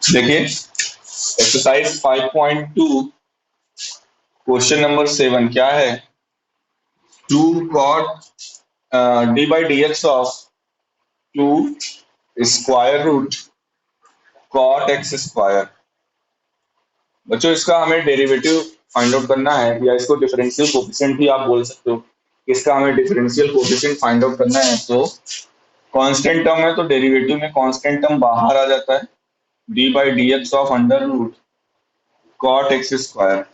देखिए exercise 5.2 question number 7 क्या है। 2 cot d by D x of 2 square root cot x square. बच्चों इसका हमें डेरिवेटिव फाइंड आउट करना है, या इसको डिफरेंशियल कोफिशिएंट भी आप बोल सकते हो। इसका हमें डिफरेंशियल कोफिशिएंट फाइंड आउट करना है। तो कांस्टेंट टर्म है तो डेरिवेटिव में कांस्टेंट टर्म बाहर आ जाता है, D by D x of under root cot x square.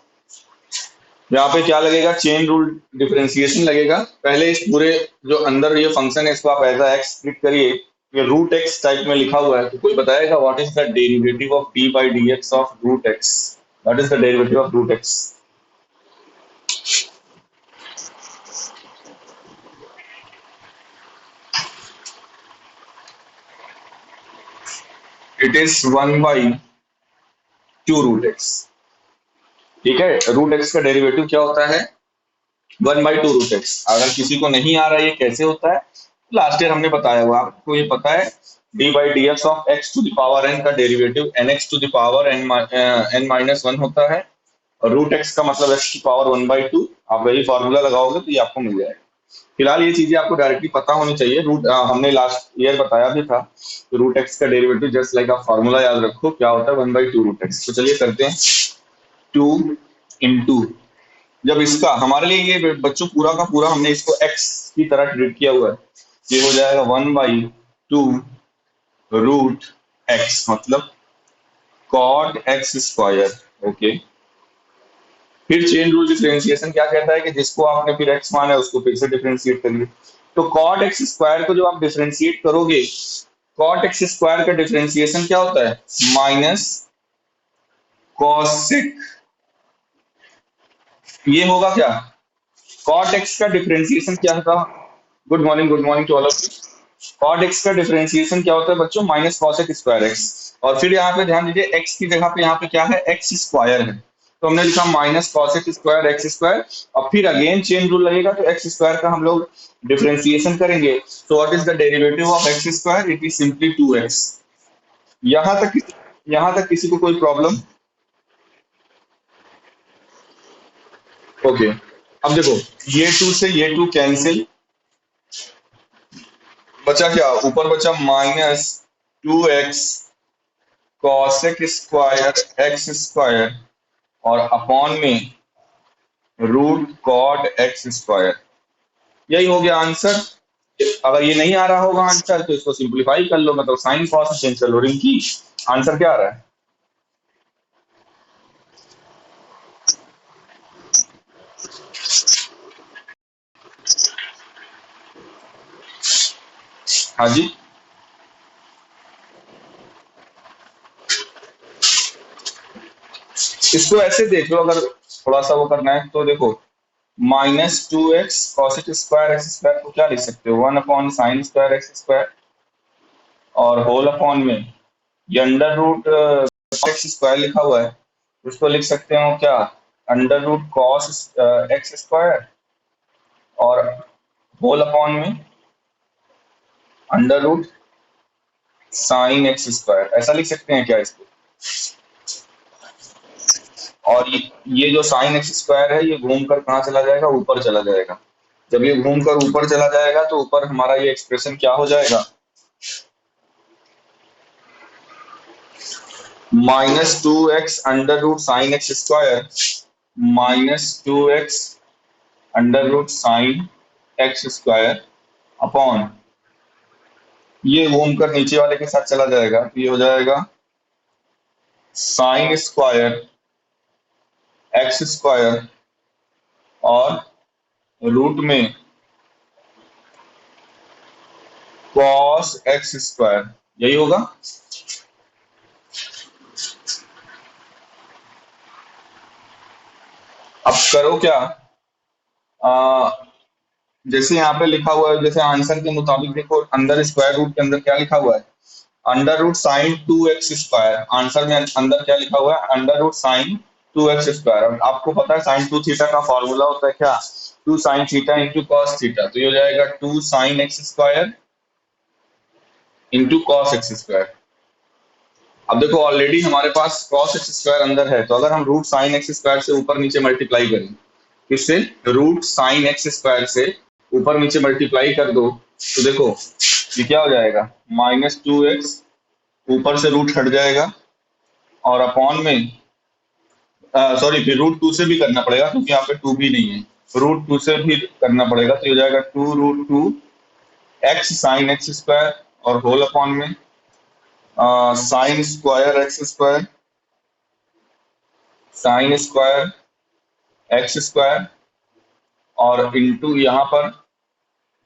यहाँ पे क्या लगेगा, चेन रूल डिफरेंशिएशन लगेगा। पहले इस पूरे जो अंदर ये फंक्शन है इसको आप एज एक्स ट्रीट करिए। ये रूट एक्स टाइप में लिखा हुआ है, तो कोई बताएगा what is the derivative of d by D x of root x. What is the derivative of root x? It is 1/2 root x. ठीक है, रूट एक्स का डेरिवेटिव क्या होता है? 1/2 रूट एक्स। अगर किसी को नहीं आ रहा है ये कैसे होता है, लास्ट ईयर हमने बताया हुआ, आपको ये पता है D by D x of X to the power N का derivative N X to the power N minus 1 होता है, और रूट एक्स का मतलब एक्स की पावर 1/2। आप वही फॉर्मूला लगाओगे तो ये आपको मिल जाएगा। फिलहाल ये चीजें आपको डायरेक्टली पता होनी चाहिए। हमने लास्ट ईयर बताया भी था, तो रूट एक्स का डेरिवेटिव जस्ट लाइक आप फॉर्मूला याद रखो क्या होता है, 1/2 रूट एक्स। तो चलिए करते हैं। 2 इंटू, जब इसका हमारे लिए ये बच्चों पूरा का पूरा हमने इसको x की तरह ट्रीट किया हुआ है, ये हो जाएगा 1/2 रूट एक्स, मतलब कॉट एक्स स्क्वायर। ओके, फिर चेन रूल डिफरेंशिएशन क्या कहता है कि जिसको आपने फिर x माना है उसको फिर से डिफरेंशिएट करिए। तो कॉट एक्स स्क्वायर को जब आप डिफरेंशिएट करोगे, कॉट एक्स स्क्वायर का डिफरेंशिएशन क्या होता है? Minus cosec. ये होगा क्या? कॉट एक्स का डिफरेंशिएशन क्या था? Good morning to all of you. Cot x का डिफरेंशिएशन क्या होता है बच्चों? Minus cosec square x. और फिर यहाँ पे ध्यान दीजिए, एक्स की जगह पे यहाँ पे क्या है? एक्स स्क्वायर है, तो हमने लिखा minus cosec square x square. और फिर अगेन चेन रूल लगेगा, तो एक्स स्क्वायर का हम लोग डिफरेंशिएशन करेंगे। तो what is the derivative of x square? It is simply 2x। यहाँ तक किसी को कोई प्रॉब्लम? ओके, अब देखो ये 2 से ये 2 कैंसिल, बचा क्या? ऊपर बचा minus 2x cosec square x square, और अपॉन में रूट कॉट एक्स स्क्वायर। यही हो गया आंसर। अगर ये नहीं आ रहा होगा आंसर तो इसको सिंप्लीफाई कर लो, मतलब साइन कॉस चेंज कर लो। रिंकी, आंसर क्या आ रहा है? हाँ जी, इसको ऐसे देख लो, अगर थोड़ा सा वो करना है तो देखो, -2x cosec square x square को क्या लिख सकते हो? 1/sin स्क्वायर एक्स स्क्वायर, और होल अपॉन में ये अंडर रूट एक्स स्क्वायर लिखा हुआ है, उसको लिख सकते हो क्या? Under root cos x square, और होल अपॉन में under root sine x square. ऐसा लिख सकते हैं क्या इसको? और ये जो साइन एक्स स्क्वायर है ये घूम कर कहाँ चला जाएगा? ऊपर चला जाएगा। जब ये घूम कर ऊपर चला जाएगा तो ऊपर हमारा ये एक्सप्रेशन क्या हो जाएगा? -2x under root sine x square, -2x under root sine x square, upon ये घूम कर नीचे वाले के साथ चला जाएगा, तो ये हो जाएगा साइन स्क्वायर एक्स स्क्वायर, और रूट में कॉस एक्स स्क्वायर। यही होगा। अब करो क्या, जैसे यहाँ पे लिखा हुआ है, जैसे आंसर के मुताबिक देखो, अंदर स्क्वायर रूट के अंदर क्या लिखा हुआ है? Under root sine 2x square. Answer में अंदर क्या लिखा हुआ है? Under root sine 2x square. आपको पता है साइन 2 थीटा का फॉर्मूला होता है क्या? 2 sine theta into cos theta. तो ये हो जाएगा 2 sine x square into cos x square. अब देखो ऑलरेडी हमारे पास cos एक्स स्क्वायर अंदर है, तो अगर हम रूट साइन एक्स स्क्वायर से ऊपर नीचे मल्टीप्लाई करें, किससे? रूट साइन एक्स स्क्वायर से ऊपर नीचे मल्टीप्लाई कर दो, तो देखो ये क्या हो जाएगा, -2x, ऊपर से रूट हट जाएगा और अपॉन में सॉरी, फिर √2 से भी करना पड़ेगा क्योंकि यहाँ पे 2 भी नहीं है, √2 से भी करना पड़ेगा, तो ये हो जाएगा 2√2 एक्स साइन एक्स स्क्वायर और होल अपॉन में sine square x square, sine square x square और इनटू यहाँ पर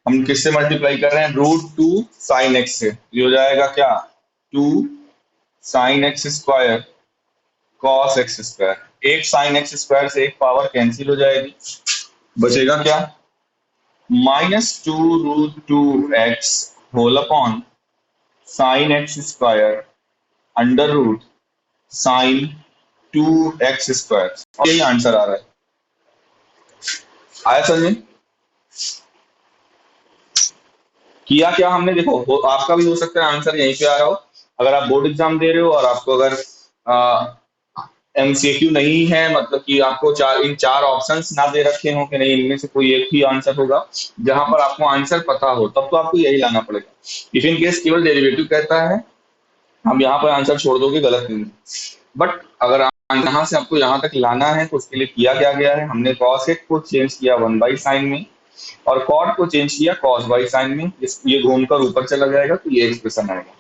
हम किससे मल्टीप्लाई कर रहे हैं, √2 साइन एक्स से, ये हो जाएगा क्या, 2 sine x square cos x square, एक साइन एक्स स्क्वायर से एक पावर कैंसिल हो जाएगी, बचेगा क्या, -2√2x whole upon sine x square under root sine 2x square, यही आंसर आ रहा है। आया समझ में? किया क्या हमने, देखो आपका भी हो सकता है आंसर यहीं पे आ रहा हो, अगर आप बोर्ड एग्जाम दे रहे हो और आपको अगर एमसीक्यू नहीं है, मतलब कि आपको इन चार ऑप्शंस ना दे रखे हो कि नहीं इनमें से कोई एक ही आंसर होगा, जहां पर आपको आंसर पता हो तब तो आपको यही लाना पड़ेगा। इफ इन केस केवल डेरिवेटिव कहता है, हम यहाँ पर आंसर छोड़ दोगे गलत नहीं, बट अगर यहाँ से आपको यहाँ तक लाना है तो उसके लिए किया क्या गया है, हमने cos x को चेंज किया 1/sin में और cot को चेंज किया cos/sin में, ये घूमकर ऊपर चला जाएगा तो ये एक्सप्रेशन आएगा।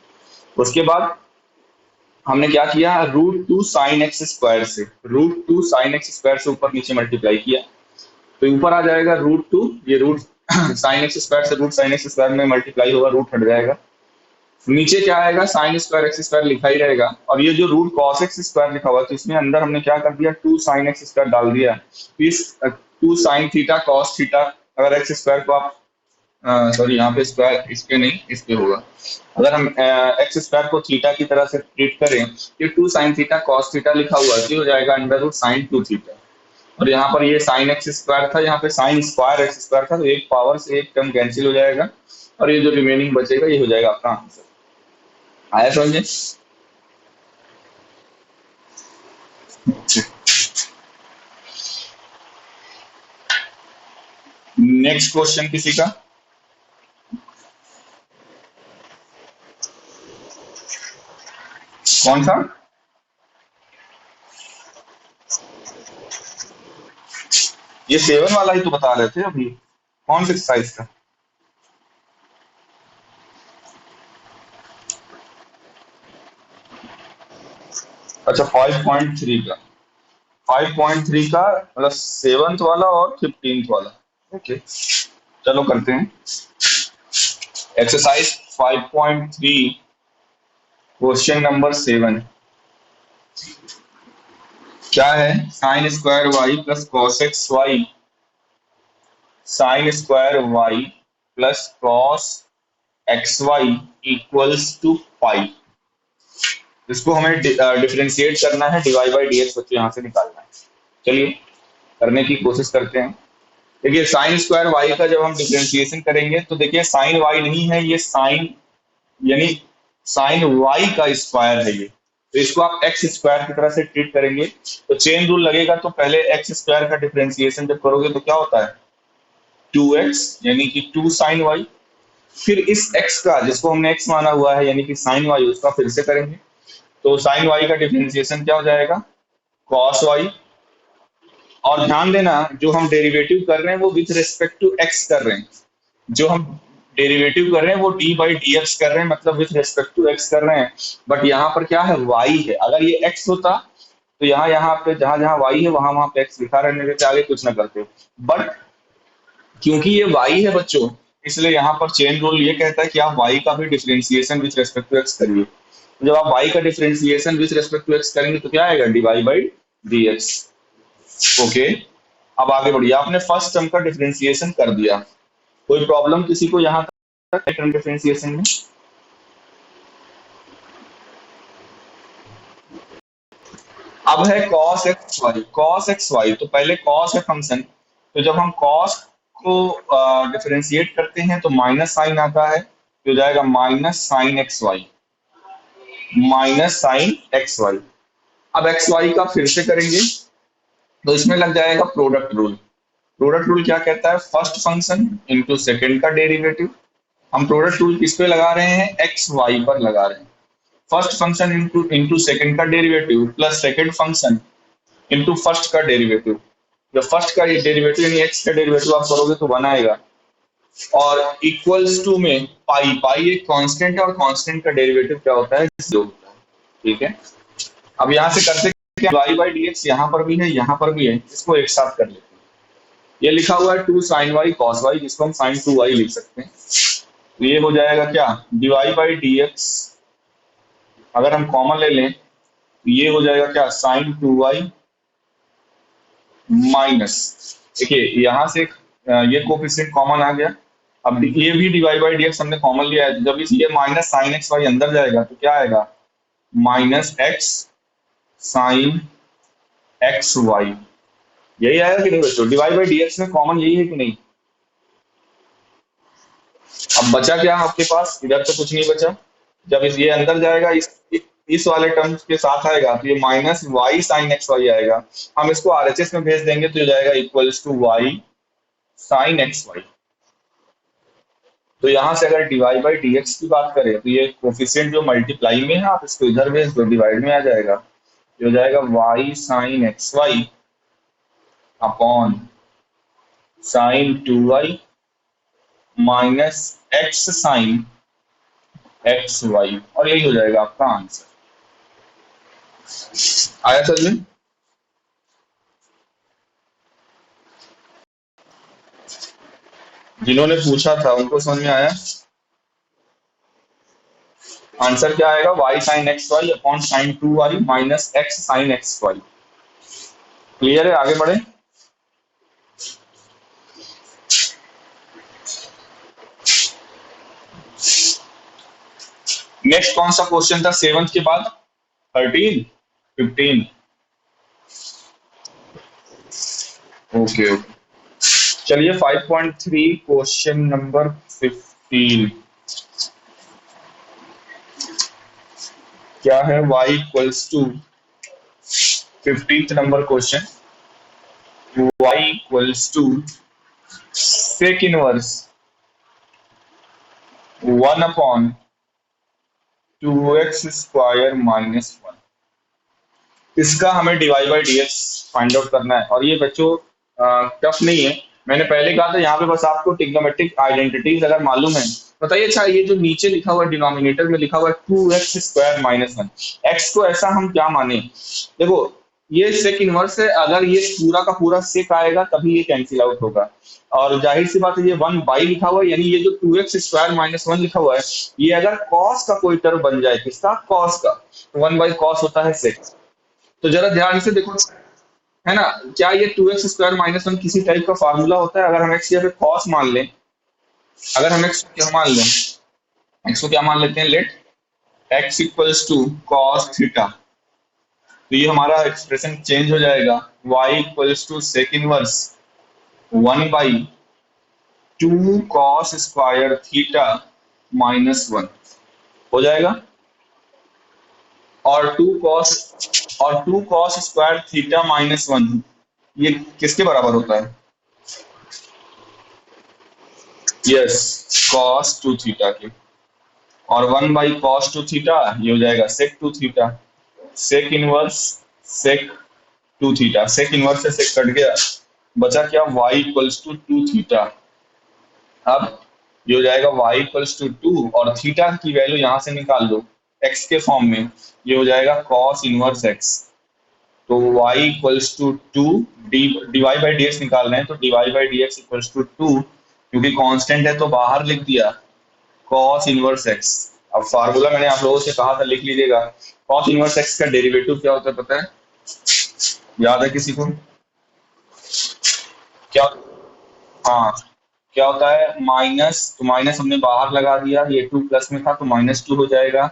उसके बाद हमने क्या किया, √2 साइन एक्स स्क्वायर से, √2 साइन एक्स स्क्वायर से ऊपर नीचे मल्टीप्लाई किया, तो ऊपर आ जाएगा √2, ये रूट साइन एक्स स्क्वायर से रूट साइन एक्स स्क्वायर में मल्टीप्लाई होगा, रूट हट जाएगा, नीचे क्या आएगा, साइन स्क्वायर एक्स स्क्वायर लिखा ही रहेगा, और ये जो रूट कॉस एक्स स्क्वायर लिखा हुआ तो इसमें अंदर हमने क्या कर दिया, 2 साइन एक्स स्क्वायर डाल दिया, इस 2 साइन थीटा कॉस थीटा, अगर एक्स स्क्वायर को आप सॉरी यहाँ पे स्क्वायर इस पे नहीं इस पे होगा, अगर हम एक्स स्क्वायर को थीटा की तरह से ट्रीट करें, ये 2 साइन थीटा कॉस थीटा लिखा हुआ है, तो हो जाएगा अंडर रूट साइन 2 थीटा, और यहाँ पर ये साइन एक्स स्क्वायर था, यहाँ पे साइन स्क्वायर एक्स स्क्वायर था, तो एक पावर से एक टर्म कैंसिल हो जाएगा और ये जो रिमेनिंग बचेगा ये हो जाएगा आपका आंसर। आया समझे? नेक्स्ट क्वेश्चन किसी का? कौन सा? ये 7 वाला ही तो बता रहे थे अभी, कौन से एक्सरसाइज का? अच्छा 5.3 का, 5.3 का मतलब 7th वाला और 15th वाला, ओके चलो करते हैं। एक्सरसाइज 5.3 क्वेश्चन नंबर 7 क्या है, sine square y plus cos x y, sine square y plus cos x y equals to 5। इसको हमें डिफरेंशिएट करना है, डिवाई बाई डी एक्स बच्चों यहाँ से निकालना है। चलिए करने की कोशिश करते हैं। देखिए साइन स्क्वायर वाई का जब हम डिफरेंशिएशन करेंगे तो देखिए साइन वाई नहीं है, ये साइन यानी साइन वाई का स्क्वायर है ये, तो इसको आप एक्स स्क्वायर की तरह से ट्रीट करेंगे, तो चेन रूल लगेगा, तो पहले एक्स स्क्वायर का डिफरेंशिएशन जब करोगे तो क्या होता है 2x यानी कि 2 साइन वाई, फिर इस x का जिसको हमने x माना हुआ है यानी कि साइन वाई उसका फिर से करेंगे, तो साइन वाई का डिफरेंशिएशन क्या हो जाएगा कॉस वाई, और ध्यान देना जो हम डेरिवेटिव कर रहे हैं वो विथ रिस्पेक्ट टू x कर रहे हैं, जो हम डेरिवेटिव कर रहे हैं वो डी बाई डी एक्स कर रहे हैं, मतलब विथ रिस्पेक्ट टू x कर रहे हैं, बट यहाँ पर क्या है y है, अगर ये x होता तो यहाँ पे जहां जहां y है वहां पे x लिखा रहने देते, आगे कुछ ना करते, बट क्योंकि ये y है बच्चों, इसलिए यहाँ पर चेन रूल ये कहता है कि आप y का भी differentiation with respect to x करिए, जब आप y का differentiation with respect to x करेंगे तो क्या आएगा d y by D x. Okay अब आगे बढ़िए, आपने फर्स्ट टर्म का डिफरेंशिएशन कर दिया, कोई प्रॉब्लम किसी को यहाँ तक टर्म डिफरेंशिएशन में? अब है cos x y, cos x y तो पहले cos है फंक्शन, तो जब हम cos को डिफरेंशिएट करते हैं तो माइनस साइन आता है, तो हो जाएगा minus sine x y, minus sine x y. अब एक्स वाई का फिर से करेंगे तो इसमें लग जाएगा प्रोडक्ट रूल। प्रोडक्ट रूल क्या कहता है? फर्स्ट फंक्शन इंटू सेकेंड का डेरिवेटिव। हम प्रोडक्ट रूल किस पे लगा रहे हैं? एक्स वाई पर लगा रहे हैं। First function into into second का derivative plus second function into first का डेरिवेटिव। जब फर्स्ट का डेरिवेटिव यानी एक्स का डेरिवेटिव आप करोगे तो वन आएगा, और इक्वल्स टू में पाई। पाई एक कांस्टेंट है और कांस्टेंट का डेरिवेटिव क्या होता है? जीरो होता है। ठीक है, अब यहाँ से करते क्या, वाई बाई डी एक्स यहाँ पर भी है यहाँ पर भी है, इसको एक साथ कर लेते हैं। ये लिखा हुआ है two sine y cos y, जिसको हम साइन टू वाई लिख सकते हैं। तो ये हो जाएगा क्या, डीवाई बाई डी एक्स, अगर हम कॉमन ले लें तो ये हो जाएगा क्या, साइन टू वाई माइनस, देखिए यहाँ से ये कोफिशिएंट कॉमन आ गया। अब ये भी डिवाइड बाई डी एक्स हमने कॉमन लिया है, तो जब इस ये माइनस साइन एक्स वाई अंदर जाएगा तो क्या आएगा, minus x sine x y. यही आएगा कि नहीं बच्चों? डिवाइड बाई डी एक्स में कॉमन यही है कि नहीं? अब बचा क्या आपके पास? इधर तो कुछ नहीं बचा। जब इस ये अंदर जाएगा इस वाले टर्म्स के साथ आएगा तो ये minus y sine x y आएगा। हम इसको आरएचएस में भेज देंगे तो ये जाएगा equals to y sine x y. तो यहां से अगर डिवाइड बाई डी एक्स की बात करें तो ये कोफिशिएंट जो मल्टीप्लाई में है आप इसको इधर भेज दो, डिवाइड में आ जाएगा। ये हो जाएगा y sine x y upon sine two y minus x sine x y, और यही हो जाएगा आपका आंसर। आया सर जी? जिन्होंने पूछा था उनको समझ में आया? आंसर क्या आएगा, y sine x y upon sine two y minus x sine x y. Clear है? आगे बढ़े। नेक्स्ट कौन सा क्वेश्चन था सेवंथ के बाद? 13 15। ओके ओके, चलिए 5.3 क्वेश्चन नंबर 15 क्या है? y equals to 15th number question, y equals to sec inverse 1 upon 2x square minus 1। इसका हमें divide by D x find out करना है, और ये बच्चों टफ नहीं है। मैंने पहले कहा था यहाँ पे बस आपको ट्रिग्नोमेट्रिक आइडेंटिटीज अगर मालूम है बताइए। अच्छा, ये जो नीचे लिखा हुआ डिनोमिनेटर में लिखा हुआ है 2x स्क्वायर माइनस 1, एक्स को ऐसा हम क्या माने? देखो ये सेक इनवर्स है, अगर ये पूरा का पूरा सेक आएगा तभी ये कैंसिल आउट होगा, और जाहिर सी बात है ये 1 बाई लिखा हुआ है, यानी ये जो 2x स्क्वायर माइनस 1 लिखा हुआ है ये अगर कॉस का कोई टर्म बन जाए, किसका? कॉस का, तो 1 बाई कॉस होता है सेक। तो जरा ध्यान से देखो, है ना, क्या ये 2x स्क्वायर माइनस 1 किसी टाइप का फार्मूला होता है? अगर हम x यहाँ पे कॉस मान लें, अगर हम x क्या मान लें, x को क्या मान लेते हैं, let x equals to cos theta, तो ये हमारा एक्सप्रेशन चेंज हो जाएगा, y equals to sec inverse 1 by 2 cos square theta minus 1 हो जाएगा। और 2 कॉस स्क्वायर थीटा माइनस 1 ये किसके बराबर होता है? यस, कॉस 2 थीटा के। और 1 बाई कॉस 2 थीटा ये हो जाएगा sec 2 theta, sec inverse sec 2 theta, sec inverse से सेक कट गया, बचा क्या, y इक्वल्स टू 2 थीटा। अब ये हो जाएगा y इक्वल्स टू 2, और थीटा की वैल्यू यहां से निकाल दो x के फॉर्म में, ये हो जाएगा कॉस इनवर्स x। तो y equals to 2, divide by D x निकाल रहे हैं तो divide by D x equals to 2, क्योंकि कांस्टेंट है तो बाहर लिख दिया कॉस इनवर्स x। अब फार्मूला मैंने आप लोगों से कहा था लिख लीजिएगा, कॉस इनवर्स x का डेरिवेटिव क्या होता है पता है? याद है किसी को? क्या? हाँ, क्या होता है, माइनस, तो माइनस हमने बाहर लगा दिया, ये 2 प्लस में था तो -2 हो जाएगा,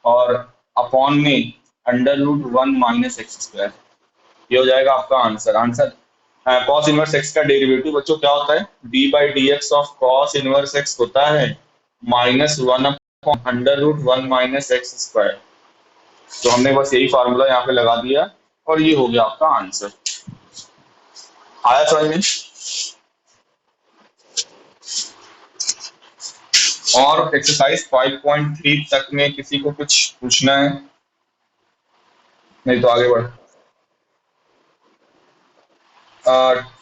और अपॉन में under root 1 minus x square, ये हो जाएगा आपका answer. Answer cos inverse x का डेरिवेटिव बच्चों क्या होता है? D by D x of cos inverse x होता है -1 upon under root 1 minus x square. तो हमने बस यही फार्मूला यहाँ पे लगा दिया और ये हो गया आपका आंसर। आया समझ में? और एक्सरसाइज 5.3 तक में किसी को कुछ पूछना है? नहीं तो आगे बढ़।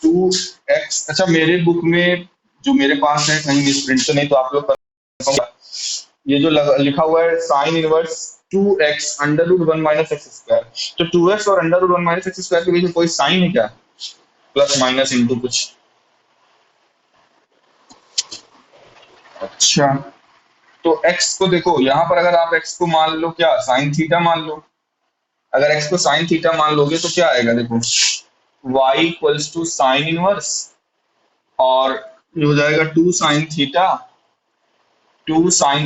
2x, अच्छा मेरे बुक में जो मेरे पास है कहीं मिसप्रिंट तो नहीं, तो आप लोग confirm। ये जो लिखा हुआ है sine inverse 2x under root 1 minus x square, तो 2x और under root 1 minus x square के बीच में कोई साइन है क्या? प्लस माइनस इंटू कुछ? अच्छा, तो x को देखो यहाँ पर, अगर आप x को मान लो क्या साइन थीटा मान लो। अगर x को साइन थीटा मान लोगे तो क्या आएगा देखो, y equals to sine inverse, और ये हो जाएगा 2 sine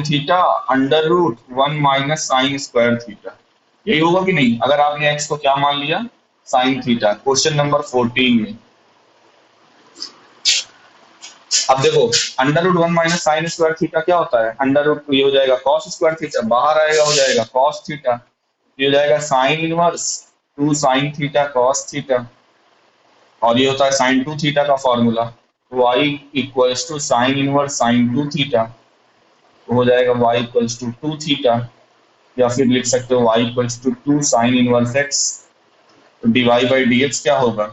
theta under root 1 minus sine square theta. यही होगा कि नहीं? अगर आपने x को क्या मान लिया, साइन थीटा, क्वेश्चन नंबर 14 में। अब देखो under root 1 minus sine square theta क्या होता है, अंडर रूट, ये हो जाएगा कॉस स्क्वायर थीटा, बाहर आएगा हो जाएगा कॉस थीटा, ये हो जाएगा sine inverse 2 sine theta cos theta, और ये होता है साइन 2 थीटा का formula, y equals to sine inverse sine 2 theta, तो हो जाएगा y इक्वल्स टू 2 थीटा, या फिर लिख सकते हो y equals to 2 sine inverse x। तो dy बाई डी एक्स क्या होगा,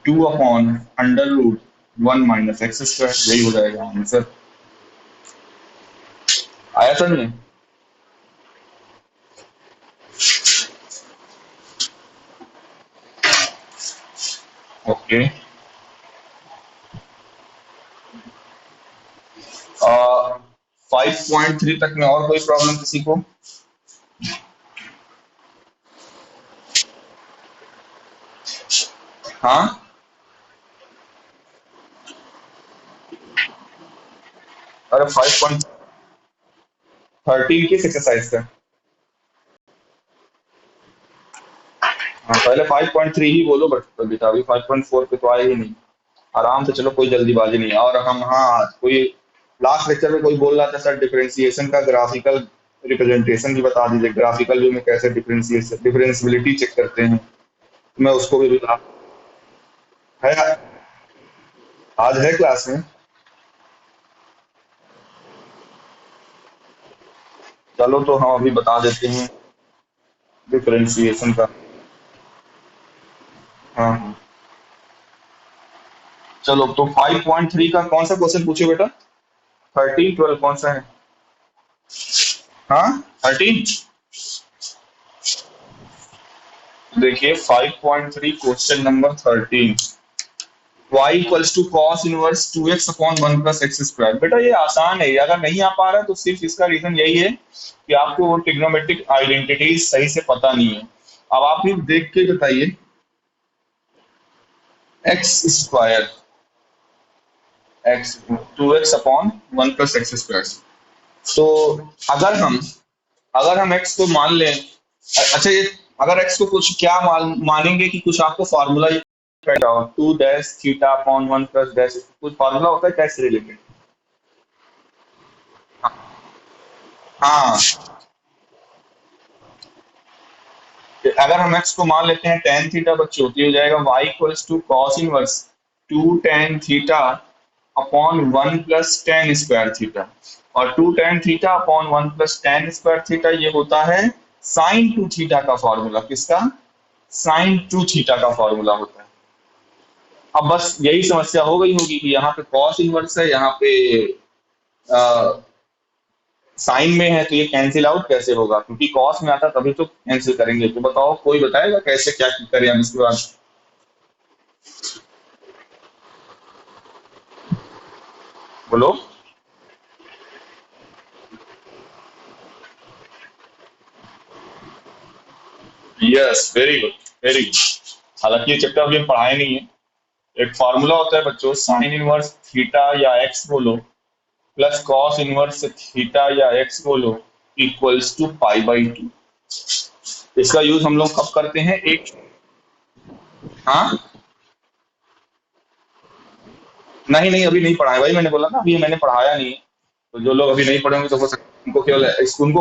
2 upon under root 1 minus x square, यही हो जाएगा आंसर। आया समझ में? ओके। 5.3 तक में और कोई प्रॉब्लम किसी को? हाँ, अरे 5.13 किस एक्सरसाइज का? हाँ, पहले 5.3 ही बोलो, बट बेटा अभी 5.4 पे तो आए ही नहीं। आराम से चलो, कोई जल्दीबाजी नहीं है। और हम, हाँ, कोई लास्ट लेक्चर में कोई बोल रहा था सर डिफरेंशिएशन का ग्राफिकल रिप्रेजेंटेशन भी बता दीजिए, ग्राफिकल व्यू में कैसे डिफरेंशिएशन डिफरेंशिबिलिटी चेक करते हैं, मैं उसको भी बता। है, आज है क्लास में? चलो तो हम अभी बता देते हैं डिफरेंशिएशन का। हाँ हाँ, चलो तो 5.3 का कौन सा क्वेश्चन पूछे बेटा? 13 12 कौन सा है? हाँ, 13। देखिए 5.3 question number 13, y equals to cos inverse 2x upon 1 plus x square. बेटा ये आसान है, अगर नहीं आ पा रहा है तो सिर्फ इसका रीजन यही है कि आपको वो ट्रिग्नोमेट्रिक आइडेंटिटीज सही से पता नहीं है। अब आप ही देख के बताइए, x square, x 2x upon 1 plus x square. तो अगर हम अगर हम x को मान लें, अच्छा ये, अगर x को कुछ क्या मानेंगे कि कुछ आपको formula 2 dash theta upon 1 plus dash, कुछ फॉर्मूला होता है कैसे रिलेटेड? हाँ, अगर हम x को मान लेते हैं tan थीटा बच्चों, तो ये हो जाएगा y equals to cos inverse 2 tan theta upon 1 plus tan square theta, और 2 tan theta upon 1 plus tan square theta ये होता है साइन 2 थीटा का फॉर्मूला। किसका? साइन 2 थीटा का फॉर्मूला होता है। अब बस यही समस्या हो गई होगी कि यहाँ पे कॉस इनवर्स है, यहाँ पे साइन में है, तो ये कैंसिल आउट कैसे होगा, क्योंकि कॉस में आता तभी तो कैंसिल करेंगे। तो बताओ, कोई बताएगा कैसे क्या करें हम इसके बाद? बोलो। Yes, very good, very good. हालांकि ये चैप्टर अभी हम पढ़ाए नहीं है। एक फॉर्मूला होता है बच्चों, साइन इनवर्स थीटा या एक्स बोलो प्लस कॉस इनवर्स थीटा या एक्स बोलो इक्वल्स टू पाई बाई 2। इसका यूज हम लोग कब करते हैं? एक, हाँ, नहीं नहीं, अभी नहीं पढ़ाया भाई, मैंने बोला ना अभी मैंने पढ़ाया नहीं है। तो जो लोग अभी नहीं पढ़ेंगे तो हो सकता है उनको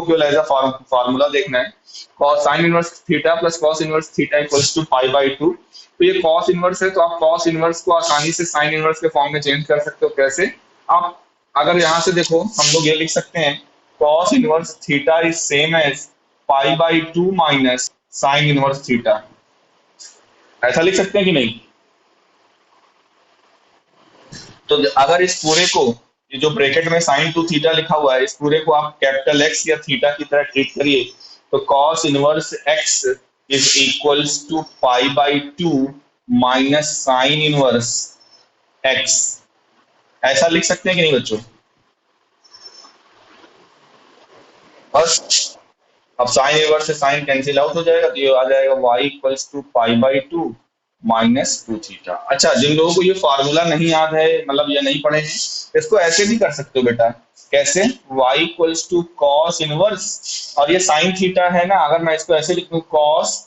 केवल एज अ फार्मूला देखना है। Cos sine inverse theta plus cos inverse theta equals to pi by two. तो ये कॉस इनवर्स है, तो आप कॉस इनवर्स को आसानी से साइन इनवर्स के फॉर्म में चेंज कर सकते हो। कैसे? आप अगर यहाँ से देखो, हम लोग ये लिख सकते हैं cos inverse theta is same as pi by two minus sine inverse theta. ऐसा लिख सकते हैं कि नहीं? तो अगर इस पूरे को, ये जो ब्रैकेट में साइन टू थीटा लिखा हुआ है, इस पूरे को आप कैपिटल एक्स या थीटा की तरह ट्रीट करिए, तो cos inverse x is equals to pi by two minus sine inverse x. ऐसा लिख सकते हैं कि नहीं बच्चों? बस अब साइन इनवर्स से साइन कैंसिल आउट हो जाएगा, तो ये आ जाएगा y equals to pi by two minus two theta. अच्छा, जिन लोगों को ये फार्मूला नहीं याद है, मतलब ये नहीं पढ़े हैं, इसको ऐसे भी कर सकते हो बेटा। कैसे? y equals to cos inverse, और ये साइन थीटा है ना, अगर मैं इसको ऐसे लिख दूं cos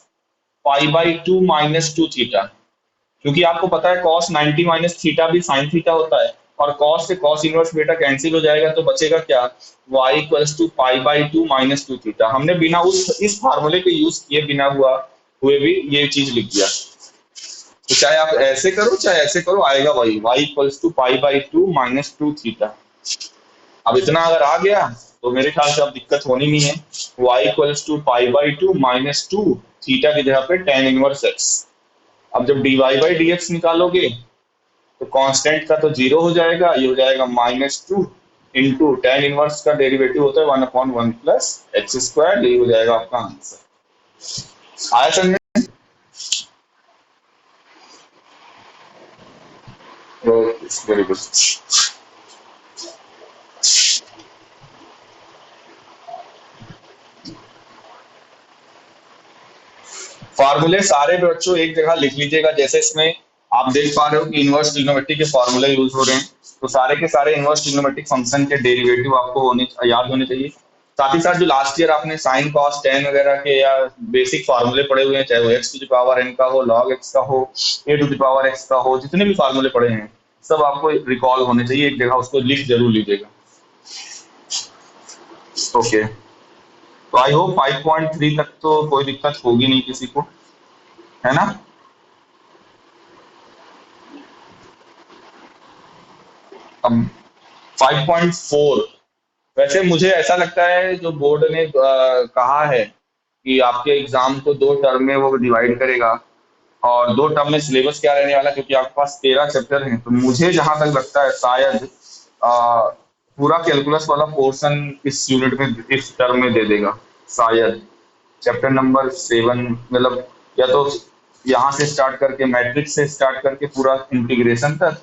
pi by two minus two theta, क्योंकि आपको पता है कॉस 90 माइनस थीटा भी साइन थीटा होता है, और कॉस से कॉस इनवर्स बेटा कैंसिल हो जाएगा, तो बचेगा क्या? y equals to pi by two minus two theta. हमने बिना उस इस फार्मूले के यूज किए बिना हुए भी ये चीज लिख दिया। तो चाहे आप ऐसे करो चाहे ऐसे करो, आएगा वही y equals to pi by two minus two theta. अब इतना अगर आ गया तो मेरे ख्याल से अब दिक्कत होनी नहीं है। y equals to pi by two minus two theta की जगह पे टेन इनवर्स एक्स। अब जब dy बाई डी एक्स निकालोगे तो कांस्टेंट का तो जीरो हो जाएगा, ये हो जाएगा minus two into tan inverse का डेरिवेटिव होता है one upon one plus x square, ये हो जाएगा आपका आंसर। आया समझ में? Very good. फार्मूले सारे बच्चों एक जगह लिख लीजिएगा। जैसे इसमें आप देख पा रहे हो कि इनवर्स ट्रिग्नोमेट्रिक के फॉर्मूले यूज हो रहे हैं, तो सारे के सारे इनवर्स ट्रिग्नोमेट्रिक फंक्शन के डेरिवेटिव आपको याद होने चाहिए। साथ ही साथ जो लास्ट ईयर आपने साइन कॉस टेन वगैरह के या बेसिक फार्मूले पढ़े हुए हैं, चाहे वो x to the power N का हो, लॉग एक्स का हो, a to the power x का हो, जितने भी फार्मूले पढ़े हैं सब आपको रिकॉल होने चाहिए एक जगह, उसको लिख जरूर लीजिएगा। ओके, तो आई होप 5.3 तक तो कोई दिक्कत होगी नहीं किसी को, है ना? अब 5.4, वैसे मुझे ऐसा लगता है जो बोर्ड ने कहा है कि आपके एग्जाम को दो टर्म में वो डिवाइड करेगा, और दो टर्म में सिलेबस क्या रहने वाला है, क्योंकि आपके पास 13 चैप्टर हैं, तो मुझे जहां तक लगता है शायद पूरा कैलकुलस वाला पोर्शन इस यूनिट में इस टर्म में दे देगा शायद। चैप्टर नंबर 7, मतलब या तो यहाँ से स्टार्ट करके मैट्रिक्स से स्टार्ट करके पूरा इंटीग्रेशन तक,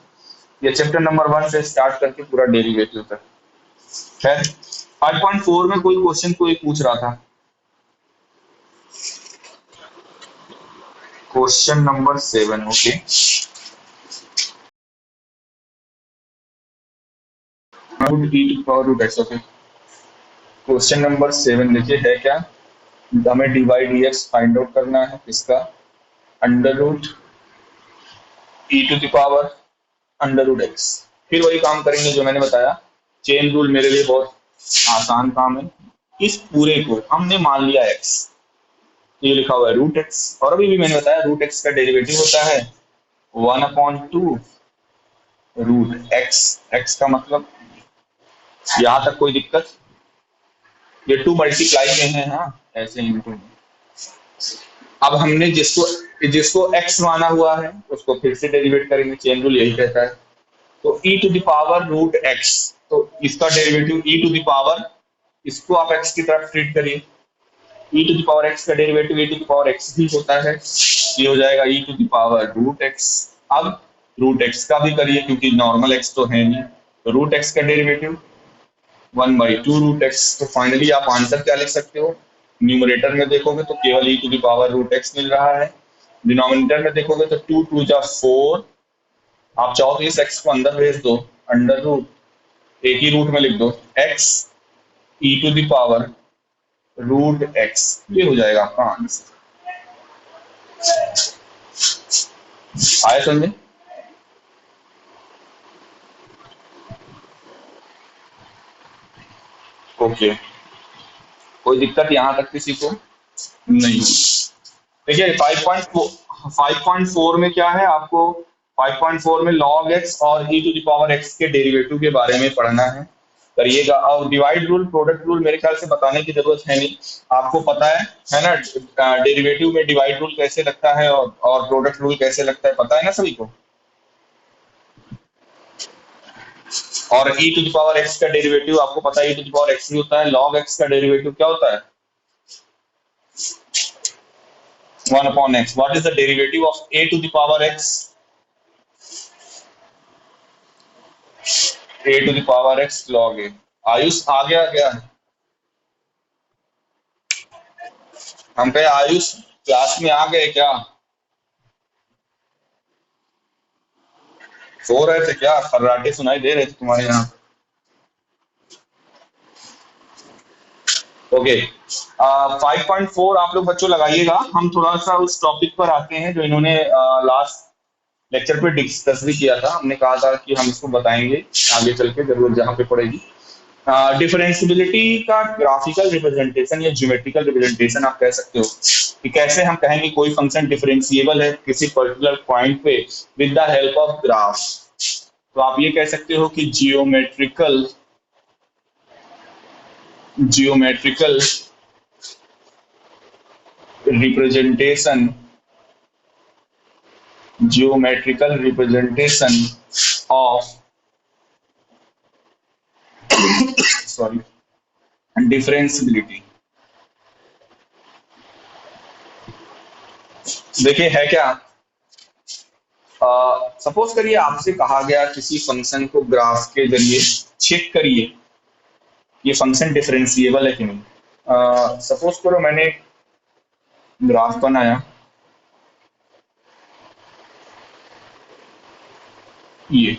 या चैप्टर नंबर 1 से स्टार्ट करके पूरा डेरिवेटिव तक। खैर, 5.4 में कोई क्वेश्चन कोई पूछ रहा था, question number 7। Okay, okay, question number 7 देखिए है क्या। हमें dy dx फाइंड आउट करना है, इसका under root e to the power under root x. फिर वही काम करेंगे जो मैंने बताया, चेन रूल मेरे लिए बहुत आसान काम है। इस पूरे को हमने मान लिया x, ये लिखा हुआ है रूट एक्स, और अभी भी मैंने बताया रूट एक्स का डेरिवेटिव होता है one upon two root x. X का मतलब, यहाँ तक कोई दिक्कत? ये टू मल्टीप्लाई में है, हाँ ऐसे ही। अब हमने जिसको जिसको x माना हुआ है उसको फिर से डेरिवेट करेंगे, चेन रूल यही कहता है। तो e to the power root x, तो इसका derivative e to the power, इसको आप x की तरफ ट्रीट करिए। e to the power x का derivative e to the power x ही होता है, ये हो जाएगा e to the power root x। अब रूट x का भी करिए, क्योंकि नॉर्मल x तो है नहीं, तो रूट x का derivative one by two root x. तो फाइनली आप आंसर क्या लिख सकते हो? न्यूमरेटर में देखोगे तो केवल e to the power root X मिल रहा है, डिनोमिनेटर में देखोगे तो टू टू जा फोर, आप चाहो तो इस x को अंदर भेज दो, अंडर रूट एक ही रूट में लिख दो x e to the power root x, ये हो जाएगा आपका आंसर। आया समझे? ओके, कोई दिक्कत यहाँ तक किसी को नहीं? देखिए 5.4 में क्या है आपको, 5.4 में log x और e to the power x के डेरिवेटिव के बारे में पढ़ना है, करिएगा। और डिवाइड रूल, प्रोडक्ट रूल मेरे ख्याल से बताने की जरूरत है नहीं, आपको पता है ना? डेरिवेटिव में डिवाइड रूल कैसे लगता है और प्रोडक्ट रूल कैसे लगता है, पता है ना सभी को? और e to the power x का डेरिवेटिव आपको पता है, e to the power x भी होता है, log x का डेरिवेटिव क्या होता है? 1 upon x. What is the derivative of a to the power x? a to the power x log a. Ayush आ गया क्या? हम कहे आयुष क्लास में आ गए क्या? सो रहे थे क्या? खर्राटे सुनाई दे रहे थे तुम्हारे यहाँ? ओके, 5.4 आप लोग बच्चों लगाइएगा। हम थोड़ा सा उस टॉपिक पर आते हैं जो इन्होंने लास्ट लेक्चर पे डिस्कस भी किया था। हमने कहा था कि हम इसको बताएंगे आगे चल के जरूरत जहाँ पे पड़ेगी। डिफरेंशियबिलिटी का ग्राफिकल रिप्रेजेंटेशन या ज्योमेट्रिकल रिप्रेजेंटेशन आप कह सकते हो कि कैसे हम कहेंगे कोई फंक्शन डिफरेंशिएबल है किसी पर्टिकुलर पॉइंट पे with the help of graph. तो आप ये कह सकते हो कि geometrical representation of sorry differentiability. देखिए है क्या, सपोज करिए आपसे कहा गया किसी फंक्शन को ग्राफ के जरिए चेक करिए ये फंक्शन डिफरेंशिएबल है कि नहीं। सपोज करो मैंने ग्राफ बनाया, ये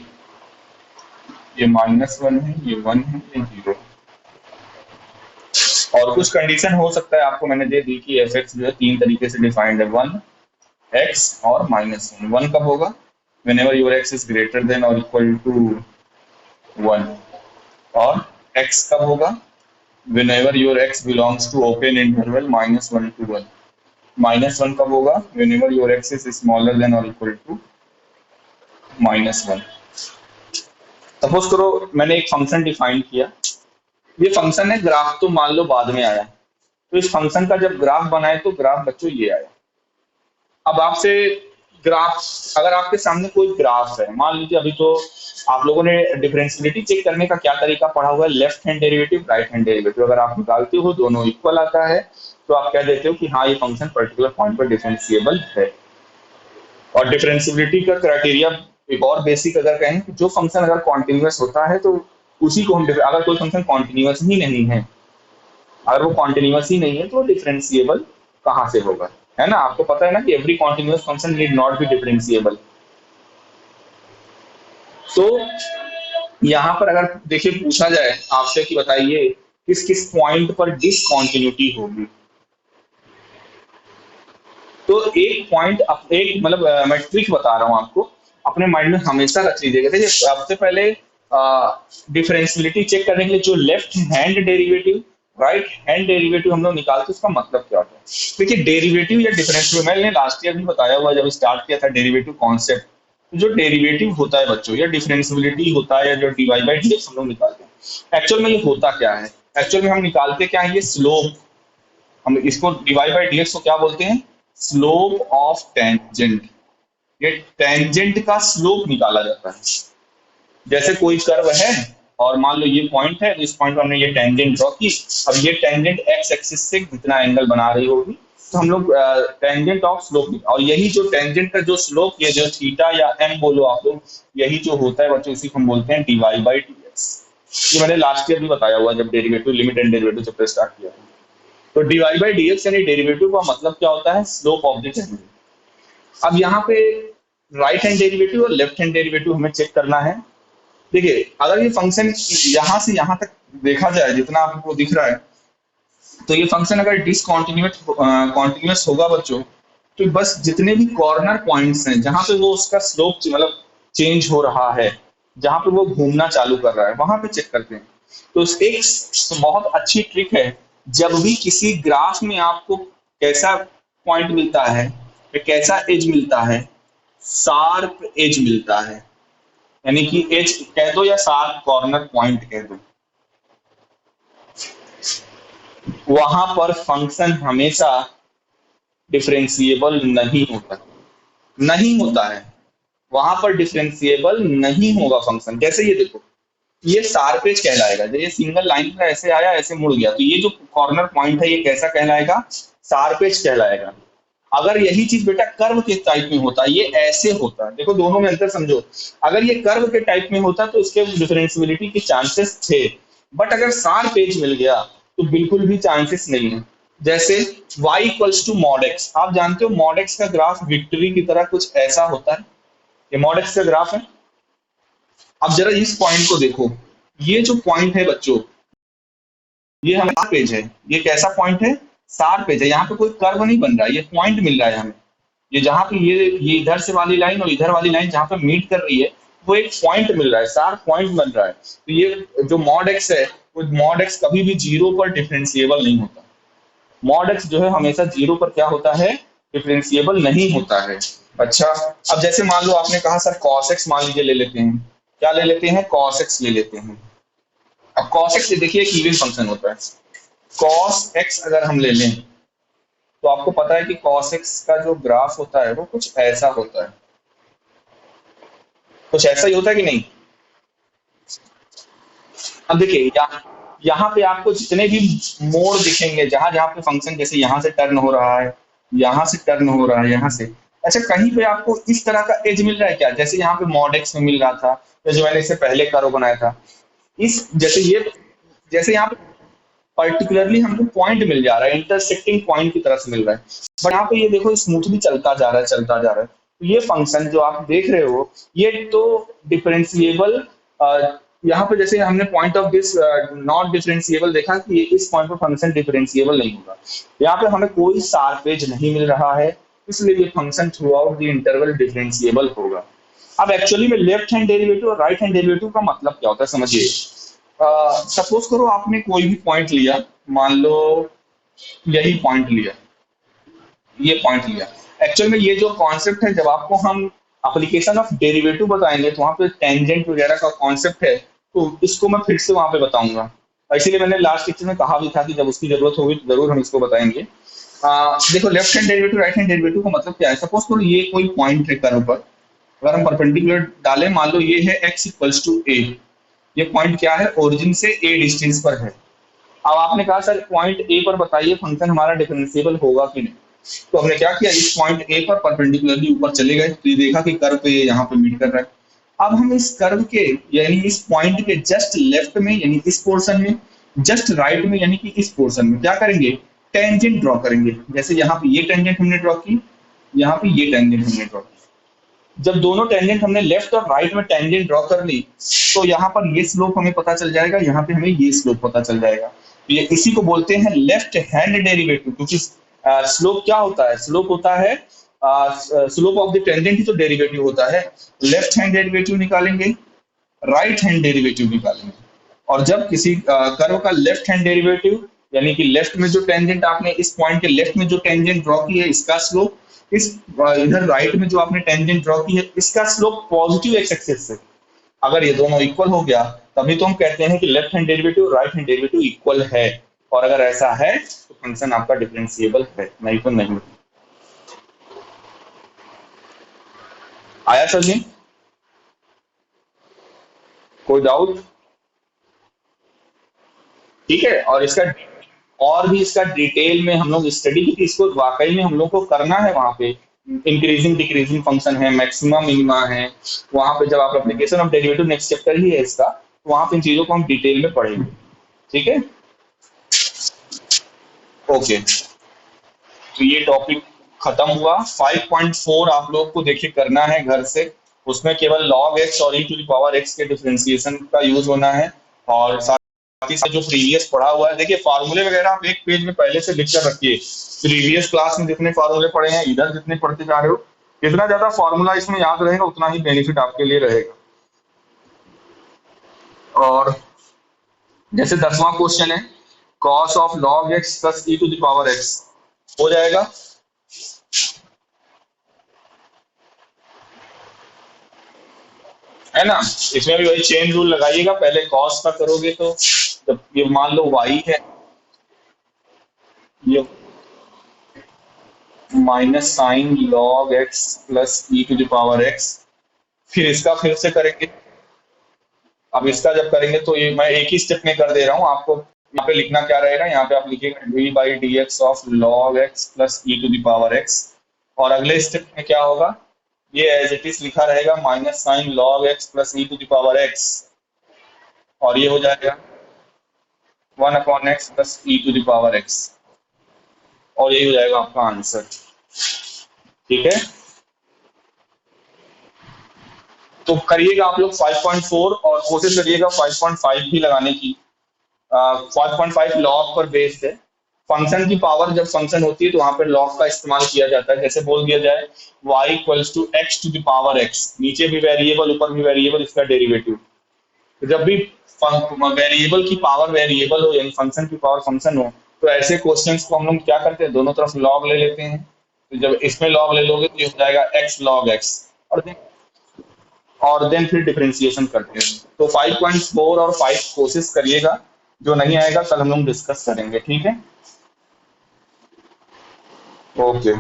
-1 है, ये 1 है, ये 0। और कुछ कंडीशन हो सकता है आपको मैंने दे दी कि एफ एक्स जो है 3 तरीके से डिफाइंड है, 1x और -1। 1 कब होगा? whenever your x is greater than or equal to 1। और x कब होगा? whenever your x belongs to open interval -1 to 1। -1 कब होगा? whenever your x is smaller than or equal to -1। Suppose करो मैंने एक फंक्शन डिफाइन किया, ये फंक्शन है, ग्राफ तो मान लो बाद में आया, तो इस फंक्शन का जब ग्राफ बनाए तो ग्राफ बच्चों ये आया। अब आपसे ग्राफ, अगर आपके सामने कोई ग्राफ है, मान लीजिए अभी तो आप लोगों ने डिफरेंशियबिलिटी चेक करने का क्या तरीका पढ़ा हुआ है, left hand derivative, right hand derivative. अगर आप निकालते हो दोनों इक्वल आता है तो आप कह देते हो कि हाँ ये फंक्शन पर्टिकुलर पॉइंट पर डिफरेंशिएबल है। और डिफरेंशियबिलिटी का क्राइटेरिया एक और बेसिक अगर कहें कि जो फंक्शन अगर कॉन्टिन्यूअस होता है तो उसी को हम, अगर कोई फंक्शन कॉन्टिन्यूअस ही नहीं है, अगर वो कॉन्टिन्यूअस ही नहीं है तो डिफरेंशिएबल कहाँ से होगा, है ना? आपको पता है ना कि every continuous function need not be differentiable. तो यहाँ पर अगर देखिए पूछा जाए आपसे कि बताइए किस किस पॉइंट पर डिसकॉन्टिन्यूटी होगी, तो एक पॉइंट, एक मतलब मैं ट्रिक बता रहा हूँ आपको, अपने माइंड में हमेशा रख लीजिएगा। देखिए सबसे पहले डिफरेंशियबिलिटी चेक करने के लिए जो left hand derivative, right hand derivative हम लोग निकालते उसका मतलब क्या होता है। देखिए डेरिवेटिव या डिफरेंशियल, मैंने लास्ट ईयर भी बताया हुआ जब स्टार्ट किया था डेरिवेटिव कॉन्सेप्ट। तो जो डेरिवेटिव होता है बच्चों या डिफरेंशियबिलिटी होता है या जो d y by D x हम लोग निकालते हैं, एक्चुअल में ये होता क्या है? एक्चुअल में हम निकालते क्या है, ये स्लोप, हम इसको डिवाइड बाई डी एक्स को क्या बोलते हैं? Slope of tangent. ये टेंजेंट का स्लोप निकाला जाता है। जैसे कोई कर्व है और मान लो ये पॉइंट है, तो इस पॉइंट पर हमने ये टेंजेंट ड्रॉ की। अब ये टेंजेंट एक्स एक्सिस से जितना एंगल बना रही होगी तो हम लोग टेंजेंट ऑफ स्लोप, और यही जो टेंजेंट का जो स्लोप, ये जो थीटा या एम बोलो आप लोग, यही जो होता है बच्चों इसी को हम बोलते हैं d y by D x. ये मैंने लास्ट ईयर भी बताया हुआ जब derivative, limit and derivative chapter start किया था। तो d y by D x यानी डेरिवेटिव का मतलब क्या होता है? Slope of the tangent. अब यहाँ पे राइट हैंड डेरिवेटिव और लेफ्ट हैंड डेरिवेटिव हमें चेक करना है। देखिए अगर ये फंक्शन यहाँ से यहाँ तक देखा जाए जितना आपको दिख रहा है, तो ये फंक्शन अगर कॉन्टिन्यूअस होगा बच्चों, तो बस जितने भी कॉर्नर पॉइंट्स हैं जहां पे वो उसका स्लोप मतलब चेंज हो रहा है, जहां पे वो घूमना चालू कर रहा है, वहां पे चेक करते हैं। तो एक बहुत अच्छी ट्रिक है, जब भी किसी ग्राफ में आपको कैसा पॉइंट मिलता है या कैसा एज मिलता है, शार्प एज मिलता है, यानी कि एज कह दो या शार्प कॉर्नर पॉइंट कह दो, वहां पर फंक्शन हमेशा डिफरेंशिएबल नहीं होता, नहीं होता है, वहां पर डिफरेंशिएबल नहीं होगा फंक्शन। जैसे ये देखो, ये शार्प एज कहलाएगा, जब ये सिंगल लाइन पर ऐसे आया ऐसे मुड़ गया, तो ये जो कॉर्नर पॉइंट है ये कैसा कहलाएगा, शार्प एज कहलाएगा। अगर यही चीज बेटा कर्व के टाइप में होता, ये ऐसे होता, देखो दोनों में अंतर समझो, अगर ये कर्व के टाइप में होता तो उसके डिफरेंशियबिलिटी के चांसेस थे, बट अगर शार्प एज मिल गया तो बिल्कुल भी चांसेस नहीं है। जैसे y equals to mod x, आप जानते हो मॉड एक्स का ग्राफ विक्ट्री की तरह कुछ ऐसा होता है, ये मॉड एक्स का ग्राफ है। अब जरा इस पॉइंट को देखो, ये जो पॉइंट है बच्चों, ये हमारा पेज है, ये कैसा पॉइंट है, शार्प पेज है, यहाँ पे कोई कर्व नहीं बन रहा है, ये पॉइंट मिल रहा है हमें, ये जहाँ पे ये इधर से वाली लाइन और इधर वाली लाइन जहाँ पे मीट कर रही है, वो एक पॉइंट मिल रहा है, शार्प पॉइंट बन रहा है। तो ये जो मॉड एक्स है, वो मॉड एक्स कभी भी जीरो पर डिफरेंशिएबल नहीं होता, मॉड एक्स जो है हमेशा जीरो पर क्या होता है, डिफरेंशिएबल नहीं होता है। अच्छा, अब जैसे मान लो आपने कहा सर cos x मान लीजिए ले लेते हैं, क्या ले लेते हैं, cos x ले लेते हैं। अब cos x देखिए एक इवन फंक्शन होता है, cos x अगर हम ले लें तो आपको पता है कि cos x का जो ग्राफ होता है वो कुछ ऐसा होता है, कुछ ऐसा ही होता है कि नहीं। अब देखिए यहाँ पे आपको जितने भी मोड़ दिखेंगे, जहां जहां पे फंक्शन, जैसे यहाँ से टर्न हो रहा है, यहाँ से टर्न हो रहा है, यहाँ से, अच्छा कहीं पे आपको इस तरह का एज मिल रहा है क्या, जैसे यहाँ पे मॉड एक्स में मिल रहा था, या जो मैंने इससे पहले कर्व बनाया था, इस जैसे ये, जैसे यहाँ पे पर्टिकुलरली हमको पॉइंट मिल जा रहा है, इंटरसेक्टिंग पॉइंट की तरह से मिल रहा है, बट यहाँ पे ये देखो स्मूथली चलता जा रहा है, चलता जा रहा है। तो ये फंक्शन जो आप देख रहे हो, ये तो डिफरेंशिएबल, यहाँ पे जैसे हमने point of this not differentiable देखा कि इस पॉइंट पर फंक्शन डिफरेंशिएबल नहीं होगा, यहाँ पे हमें कोई शार्प एज नहीं मिल रहा है, इसलिए ये function through out the interval differentiable होगा। अब एक्चुअली में लेफ्ट हैंड डेरिवेटिव और राइट हैंड डेरिवेटिव का मतलब क्या होता है समझिए। सपोज करो आपने कोई भी पॉइंट लिया, मान लो यही पॉइंट लिया, ये पॉइंट लिया, एक्चुअल में ये जो कॉन्सेप्ट है, जब आपको हम एप्लीकेशन ऑफ डेरिवेटिव बताएंगे तो वहां पे टेंजेंट वगैरह का कॉन्सेप्ट है, तो इसको मैं फिर से वहां पे बताऊंगा, इसीलिए मैंने लास्ट लेक्चर में कहा भी था कि जब उसकी जरूरत होगी तो जरूर हम इसको बताएंगे। देखो left hand derivative right hand derivative का मतलब क्या है, सपोज करो ये कोई पॉइंट है कर्व पर, अगर हम परपेंडिकुलर डालें, मान लो ये है x इक्वल्स टू a, ये पॉइंट क्या है, ओरिजिन से a डिस्टेंस पर है। अब आपने कहा सर पॉइंट ए पर बताइए फंक्शन हमारा डिफरेंशिएबल होगा कि नहीं, तो हमने क्या किया, इस पॉइंट ए पर परपेंडिकुलरली ऊपर चले गए, तो ये देखा कि कर्व पे यहाँ पे मीट कर रहा है। अब हम इस कर्व के यानी इस पॉइंट के जस्ट लेफ्ट में यानी इस पोर्शन में, जस्ट राइट में यानी कि इस पोर्शन में क्या करेंगे, टेंजेंट ड्रॉ करेंगे। जैसे यहाँ पे ये टेंजेंट हमने ड्रॉ की, यहाँ पे ये टेंजेंट हमने ड्रॉ की, जब दोनों टेंजेंट हमने लेफ्ट और राइट में टेंजेंट ड्रॉ कर ली, तो यहाँ पर ये स्लोप हमें पता चल जाएगा, यहाँ पे हमें ये स्लोप पता चल जाएगा। ये इसी को बोलते हैं लेफ्ट हैंड डेरिवेटिव, क्योंकि स्लोप क्या होता है, स्लोप होता है स्लोप ऑफ द टेंजेंट ही तो डेरिवेटिव होता है। लेफ्ट हैंड डेरिवेटिव निकालेंगे, राइट हैंड डेरिवेटिव निकालेंगे, और जब किसी कर्व का लेफ्ट हैंड डेरिवेटिव यानी कि लेफ्ट में जो टेंजेंट आपने इस पॉइंट के लेफ्ट में जो टेंजेंट ड्रॉ की है इसका स्लोप, इस इधर राइट में जो आपने टेंजेंट ड्रॉ की है इसका स्लोप पॉजिटिव एक्स एक्सिस से, अगर ये दोनों इक्वल हो गया तभी तो हम कहते हैं कि left hand derivative right hand derivative equal है, और अगर ऐसा है तो फंक्शन आपका डिफरेंशिएबल है, नहीं तो नहीं। आया सर जी, कोई डाउट? ठीक है, और इसका और भी इसका डिटेल में हम लोग स्टडी की, इसको वाकई में हम लोग को करना है, वहां पे इंक्रीजिंग डिक्रीजिंग फंक्शन है, मैक्सिमम मिनिमा है, वहां पे जब आप application of derivative next chapter ही है इसका, तो वहां पे इन चीजों को हम डिटेल में पढ़ेंगे। ठीक है, ओके, तो ये टॉपिक खत्म हुआ। 5.4 आप लोग को देखिए करना है घर से, उसमें केवल log x और e to the power x के डिफरेंशिएशन का यूज होना है, और साथ ही साथ जो प्रीवियस पढ़ा हुआ है, देखिए फार्मूले वगैरह आप एक पेज में पहले से लिख कर रखिए, प्रीवियस क्लास में जितने फार्मूले पढ़े हैं, इधर जितने पढ़ते जा रहे हो, जितना ज्यादा फार्मूला इसमें याद रहेगा उतना ही बेनिफिट आपके लिए रहेगा। और जैसे 10वां क्वेश्चन है, cos of log x plus e to the power x हो जाएगा। है ना? इसमें भी वही चेन रूल लगाइएगा, पहले कॉस का करोगे तो जब ये मान लो वाई है, ये minus sine log x plus e to the power x, फिर इसका फिर से करेंगे। अब इसका जब करेंगे तो ये मैं एक ही स्टेप में कर दे रहा हूँ आपको। यहाँ पे लिखना क्या रहेगा, यहाँ पे आप लिखिएगा d by D x of log x plus e to the power x. और अगले स्टेप में क्या होगा, ये एज इट इज लिखा रहेगा minus sine log x plus e to the power x, और ये हो जाएगा 1/x plus e to the power x, और यही हो जाएगा आपका आंसर। ठीक है, तो करिएगा आप लोग 5.4 और कोशिश करिएगा 5.5 भी लगाने की। 5.5 लॉग पर बेस्ड है। फंक्शन की पावर जब फंक्शन होती है तो वहां पर लॉग का इस्तेमाल किया जाता है। जैसे बोल दिया जाए y equals to x to the power x, नीचे भी वेरिएबल ऊपर भी वेरिएबल, इसका डेरिवेटिव। तो जब भी वेरिएबल की पावर वेरिएबल हो यानी फंक्शन की पावर फंक्शन हो, तो ऐसे क्वेश्चंस को हम लोग क्या करते हैं, दोनों तरफ लॉग ले लेते हैं। तो जब इसमें लॉग ले लोगे तो ये हो जाएगा x log x, और देन फिर डिफरेंशिएशन करते हैं। तो 5.4 और 5 कोशिश करिएगा, जो नहीं आएगा कल हम लोग डिस्कस करेंगे। ठीक है, ओके,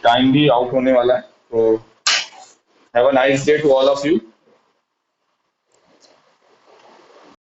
टाइम भी आउट होने वाला है, तो have a nice day to all of you.